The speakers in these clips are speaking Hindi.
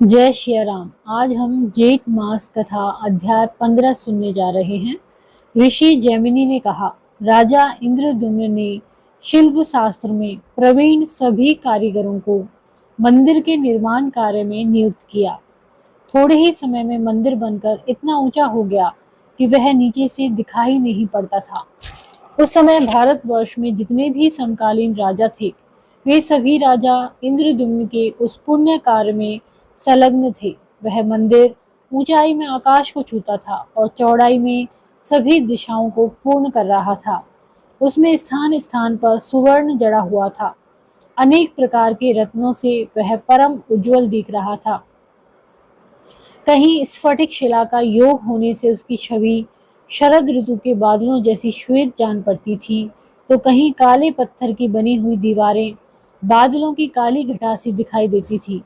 जय श्री राम। आज हम जेठ मास कथा अध्याय 15 सुनने जा रहे हैं। ऋषि जैमिनी ने कहा, राजा इंद्रद्युम्न ने शिल्प शास्त्र में प्रवीण सभी कारीगरों को मंदिर के निर्माण कार्य में नियुक्त किया। थोड़े ही समय में मंदिर बनकर इतना ऊंचा हो गया कि वह नीचे से दिखाई नहीं पड़ता था। उस समय भारतवर्ष में जितने भी समकालीन राजा थे, वे सभी राजा इंद्रद्युम्न के उस पुण्य कार्य में संलग्न थे। वह मंदिर ऊंचाई में आकाश को छूता था और चौड़ाई में सभी दिशाओं को पूर्ण कर रहा था। उसमें स्थान स्थान पर सुवर्ण जड़ा हुआ था। अनेक प्रकार के रत्नों से वह परम उज्जवल दिख रहा था। कहीं स्फटिक शिला का योग होने से उसकी छवि शरद ऋतु के बादलों जैसी श्वेत जान पड़ती थी, तो कहीं काले पत्थर की बनी हुई दीवारें बादलों की काली घटा सी दिखाई देती थी।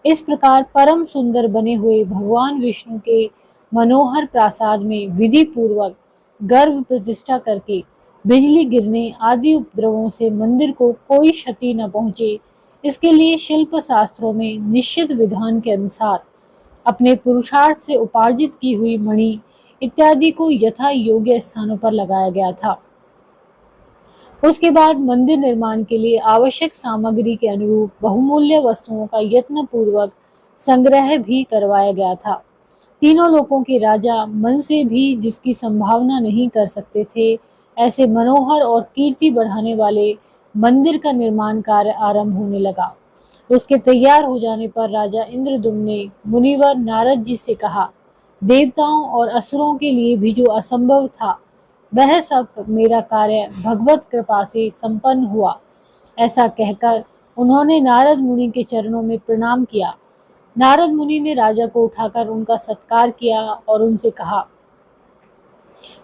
इस प्रकार परम सुंदर बने हुए भगवान विष्णु के मनोहर प्रासाद में विधि पूर्वक गर्भ प्रतिष्ठा करके बिजली गिरने आदि उपद्रवों से मंदिर को कोई क्षति न पहुंचे, इसके लिए शिल्प शास्त्रों में निश्चित विधान के अनुसार अपने पुरुषार्थ से उपार्जित की हुई मणि इत्यादि को यथा योग्य स्थानों पर लगाया गया था। उसके बाद मंदिर निर्माण के लिए आवश्यक सामग्री के अनुरूप बहुमूल्य वस्तुओं का यत्न पूर्वक संग्रह भी करवाया गया था। तीनों लोकों के राजा मन से भी जिसकी संभावना नहीं कर सकते थे, ऐसे मनोहर और कीर्ति बढ़ाने वाले मंदिर का निर्माण कार्य आरंभ होने लगा। उसके तैयार हो जाने पर राजा इंद्रद्युम्न ने मुनिवर नारद जी से कहा, देवताओं और असुरों के लिए भी जो असंभव था, वह सब मेरा कार्य भगवत कृपा से संपन्न हुआ। ऐसा कहकर उन्होंने नारद मुनि के चरणों में प्रणाम किया। नारद मुनि ने राजा को उठाकर उनका सत्कार किया और उनसे कहा,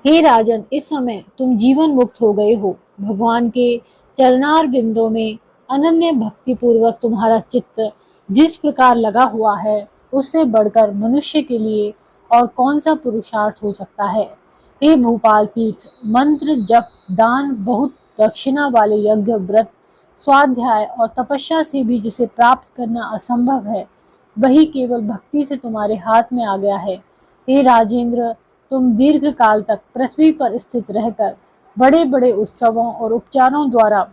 हे राजन, इस समय तुम जीवन मुक्त हो गए हो। भगवान के चरणार बिंदों में अनन्य भक्ति पूर्वक तुम्हारा चित्त जिस प्रकार लगा हुआ है, उससे बढ़कर मनुष्य के लिए और कौन सा पुरुषार्थ हो सकता है। हे भूपाल तीर्थ, मंत्र जप दान बहुत दक्षिणा वाले यज्ञ व्रत स्वाध्याय और तपस्या से भी जिसे प्राप्त करना असंभव है, वही केवल भक्ति से तुम्हारे हाथ में आ गया है। हे राजेंद्र, तुम दीर्घ काल तक पृथ्वी पर स्थित रहकर बड़े बड़े उत्सवों और उपचारों द्वारा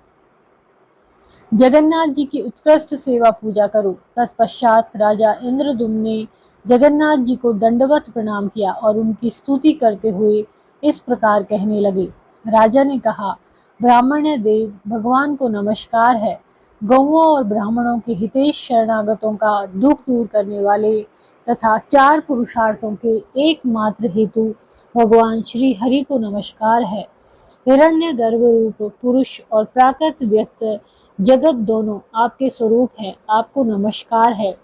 जगन्नाथ जी की उत्कृष्ट सेवा पूजा करो। तत्पश्चात राजा इंद्रद्युम्न ने जगन्नाथ जी को दंडवत प्रणाम किया और उनकी स्तुति करते हुए इस प्रकार कहने लगे। राजा ने कहा, ब्राह्मण देव, भगवान को नमस्कार है। गौओं और ब्राह्मणों के हितेश शरणागतों का दुख दूर करने वाले तथा चार पुरुषार्थों के एकमात्र हेतु भगवान श्री हरि को नमस्कार है। हिरण्य गर्भ रूप पुरुष और प्राकृत व्यक्त जगत दोनों आपके स्वरूप हैं, आपको नमस्कार है।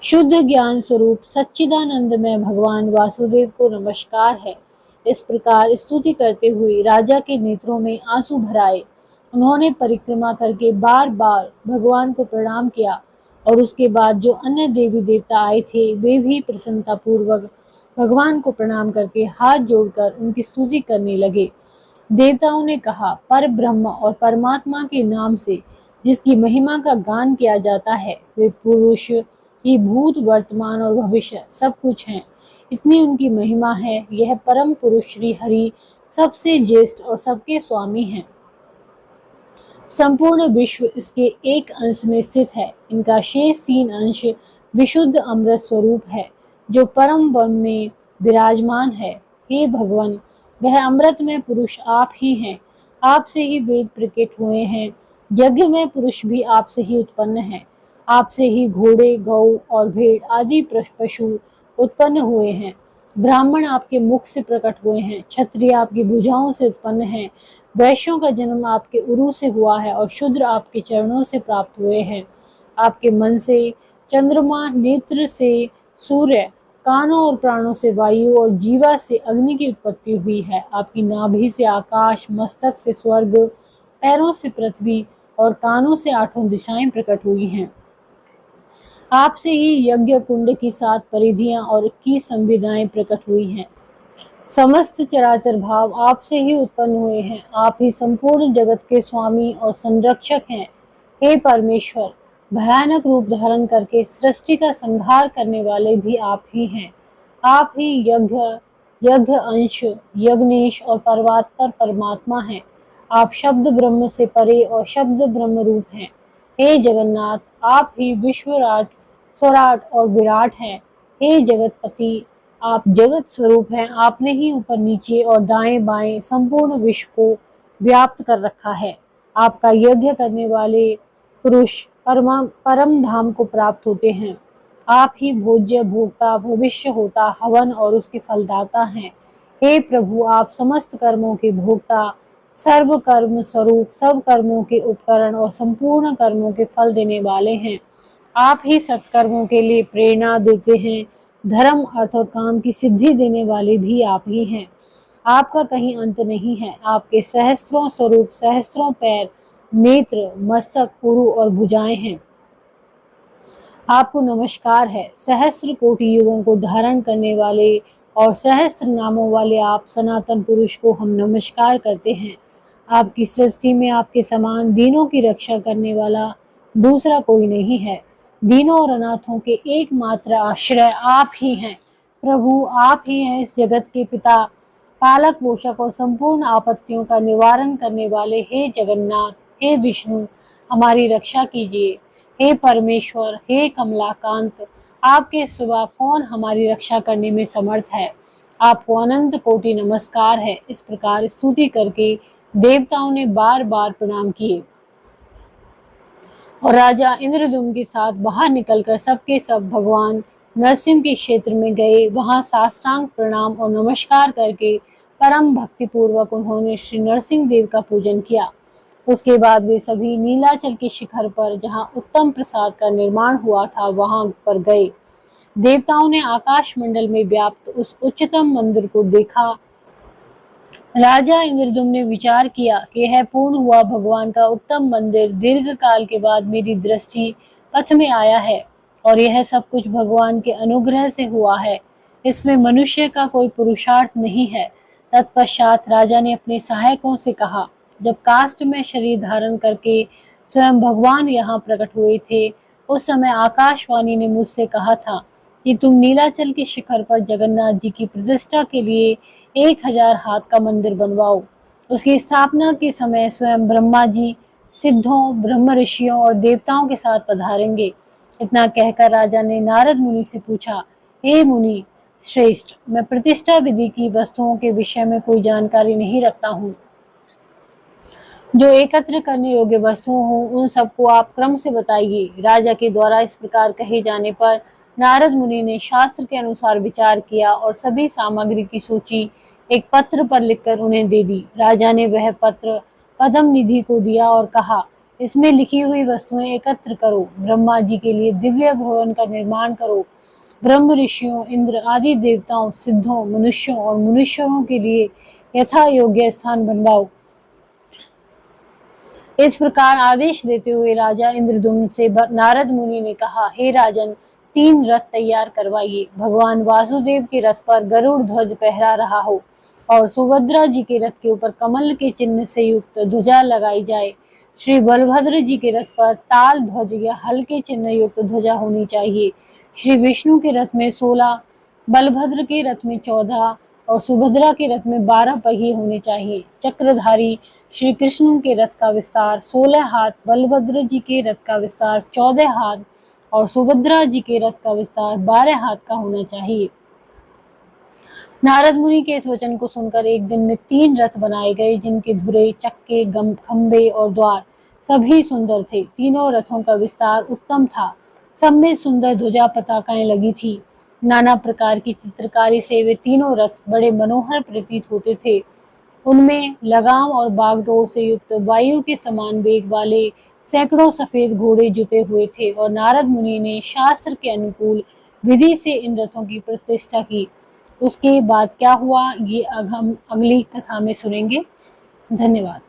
शुद्ध ज्ञान स्वरूप सच्चिदानंदमय भगवान वासुदेव को नमस्कार है। इस प्रकार स्तुति करते हुए राजा के नेत्रों में आंसू भर आए। उन्होंने परिक्रमा करके बार बार भगवान को प्रणाम किया और उसके बाद जो अन्य देवी देवता आए थे, वे भी प्रसन्नता पूर्वक भगवान को प्रणाम करके हाथ जोड़कर उनकी स्तुति करने लगे। देवताओं ने कहा, पर ब्रह्म और परमात्मा के नाम से जिसकी महिमा का गान किया जाता है, वे पुरुष ही भूत वर्तमान और भविष्य सब कुछ हैं। इतनी उनकी महिमा है। यह परम पुरुष श्री हरि सबसे ज्येष्ठ और सबके स्वामी हैं। संपूर्ण विश्व इसके एक अंश में स्थित है। इनका शेष 3 अंश विशुद्ध अमृत स्वरूप है, जो परम वन में विराजमान है। हे भगवान, वह अमृत में पुरुष आप ही हैं। आपसे ही वेद प्रकट हुए हैं। यज्ञ में पुरुष भी आपसे ही उत्पन्न हैं। आपसे ही घोड़े, गौ और भेड़ आदि पशु उत्पन्न हुए हैं। ब्राह्मण आपके मुख से प्रकट हुए हैं। क्षत्रिय आपकी भुजाओं से उत्पन्न हैं। वैश्यों का जन्म आपके उरु से हुआ है और शूद्र आपके चरणों से प्राप्त हुए हैं। आपके मन से चंद्रमा, नेत्र से सूर्य, कानों और प्राणों से वायु और जीवा से अग्नि की उत्पत्ति हुई है। आपकी नाभि से आकाश, मस्तक से स्वर्ग, पैरों से पृथ्वी और कानों से 8 दिशाएं प्रकट हुई हैं। आपसे ही यज्ञ कुंड की 7 परिधियां और 21 संविदाएं प्रकट हुई हैं। समस्त चराचर भाव आपसे ही उत्पन्न हुए हैं। आप ही संपूर्ण जगत के स्वामी और संरक्षक हैं। हे परमेश्वर, भयानक रूप धारण करके सृष्टि का संहार करने वाले भी आप ही हैं। आप ही यज्ञ अंश, यज्ञेश और परमात्पर परमात्मा हैं। आप शब्द ब्रह्म से परे और शब्द ब्रह्म रूप हैं। हे जगन्नाथ, आप ही विश्वराट, स्वराट और विराट हैं। हे जगतपति, आप जगत स्वरूप हैं। आपने ही ऊपर नीचे और दाएं बाएं संपूर्ण विश्व को व्याप्त कर रखा है। आपका यज्ञ करने वाले पुरुष परम धाम को प्राप्त होते हैं। आप ही भोज्य, भोक्ता, भविष्य होता, हवन और उसके फलदाता हैं। हे प्रभु, आप समस्त कर्मों के भोक्ता, सर्व कर्म स्वरूप, सब कर्मों के उपकरण और संपूर्ण कर्मों के फल देने वाले हैं। आप ही सत्कर्मों के लिए प्रेरणा देते हैं। धर्म, अर्थ और काम की सिद्धि देने वाले भी आप ही हैं। आपका कहीं अंत नहीं है। आपके सहस्त्रों स्वरूप, सहस्त्रों पैर, नेत्र, मस्तक, उरु और भुजाएं हैं। आपको नमस्कार है। सहस्त्र कोटि युगों को धारण करने वाले और सहस्त्र नामों वाले आप सनातन पुरुष को हम नमस्कार करते हैं। आपकी सृष्टि में आपके समान दीनों की रक्षा करने वाला दूसरा कोई नहीं है। दीनों और अनाथों के एकमात्र आश्रय आप ही हैं। प्रभु, आप ही हैं इस जगत के पिता, पालक पोषक और संपूर्ण आपत्तियों का निवारण करने वाले। हे जगन्नाथ, हे विष्णु, हमारी रक्षा कीजिए। हे परमेश्वर, हे कमलाकांत, आपके सिवा कौन हमारी रक्षा करने में समर्थ है। आपको अनंत कोटि नमस्कार है। इस प्रकार स्तुति करके देवताओं ने बार बार प्रणाम किए और राजा इंद्रद्युम्न के साथ बाहर निकलकर सबके सब भगवान नरसिंह के क्षेत्र में गए। वहां साष्टांग प्रणाम और नमस्कार करके परम भक्ति पूर्वक उन्होंने श्री नरसिंह देव का पूजन किया। उसके बाद वे सभी नीलाचल के शिखर पर, जहां उत्तम प्रसाद का निर्माण हुआ था, वहां पर गए। देवताओं ने आकाश मंडल में व्याप्त उस उच्चतम मंदिर को देखा। राजा इंद्रद्युम्न ने विचार किया कि यह पूर्ण हुआ भगवान का उत्तम मंदिर दीर्घ काल के बाद मेरी दृष्टि पथ में आया है और यह सब कुछ भगवान के अनुग्रह से हुआ है। इसमें मनुष्य का कोई पुरुषार्थ नहीं है। तत्पश्चात राजा ने अपने सहायकों से कहा, जब काष्ठ में शरीर धारण करके स्वयं भगवान यहाँ प्रकट हुए थे, उस समय आकाशवाणी ने मुझसे कहा था कि तुम नीलाचल के शिखर पर जगन्नाथ जी की प्रतिष्ठा के लिए 1000 हाथ का मंदिर बनवाओ। उसकी स्थापना के समय स्वयं ब्रह्मा जी सिद्धों, ब्रह्म ऋषियों और देवताओं के साथ पधारेंगे। इतना कहकर राजा ने नारद मुनि से पूछा, हे मुनि श्रेष्ठ, मैं प्रतिष्ठा विधि की वस्तुओं के विषय में कोई जानकारी नहीं रखता हूँ। जो एकत्र करने योग्य वस्तुओं हो, उन सबको आप क्रम से बताइए। राजा के द्वारा इस प्रकार कहे जाने पर नारद मुनि ने शास्त्र के अनुसार विचार किया और सभी सामग्री की सूची एक पत्र पर लिखकर उन्हें दे दी। राजा ने वह पत्र पद्म निधि को दिया और कहा, इसमें लिखी हुई वस्तुएं एकत्र करो। ब्रह्मा जी के लिए दिव्य भवन का निर्माण करो। ब्रह्म ऋषियों, इंद्र आदि देवताओं, सिद्धों, मनुष्यों और मुनीश्वरों के लिए यथा योग्य स्थान बनवाओ। इस प्रकार आदेश देते हुए राजा इंद्रद्युम्न से नारद मुनि ने कहा, हे राजन, 3 रथ तैयार करवाइए। भगवान वासुदेव के रथ पर गरुड़ ध्वज पहरा रहा हो और सुभद्रा जी के रथ के ऊपर कमल के चिन्ह से युक्त ध्वजा लगाई जाए। श्री बलभद्र जी के रथ पर ताल ध्वज या हल्के चिन्ह युक्त ध्वजा होनी चाहिए। श्री विष्णु के रथ में 16, बलभद्र के रथ में 14 और सुभद्रा के रथ में 12 पहिए होने चाहिए। चक्रधारी श्री कृष्ण के रथ का विस्तार 16 हाथ, बलभद्र जी के रथ का विस्तार 14 हाथ और सुभद्रा जी के रथ का विस्तार 12 हाथ का होना चाहिए। नारद मुनि के इस वचन को सुनकर एक दिन में 3 रथ बनाए गए, जिनके धुरे, चक्के, खंबे और द्वार सभी सुंदर थे। तीनों रथों का विस्तार उत्तम था। सब में सुंदर ध्वजा पताकाएं लगी थी। नाना प्रकार की चित्रकारी से वे तीनों रथ बड़े मनोहर प्रतीत होते थे। उनमें लगाम और बागडोर से युक्त वायु के समान वेग वाले सैकड़ों सफेद घोड़े जुते हुए थे और नारद मुनि ने शास्त्र के अनुकूल विधि से इन रथों की प्रतिष्ठा की। उसके बाद क्या हुआ, ये हम अगली कथा में सुनेंगे। धन्यवाद।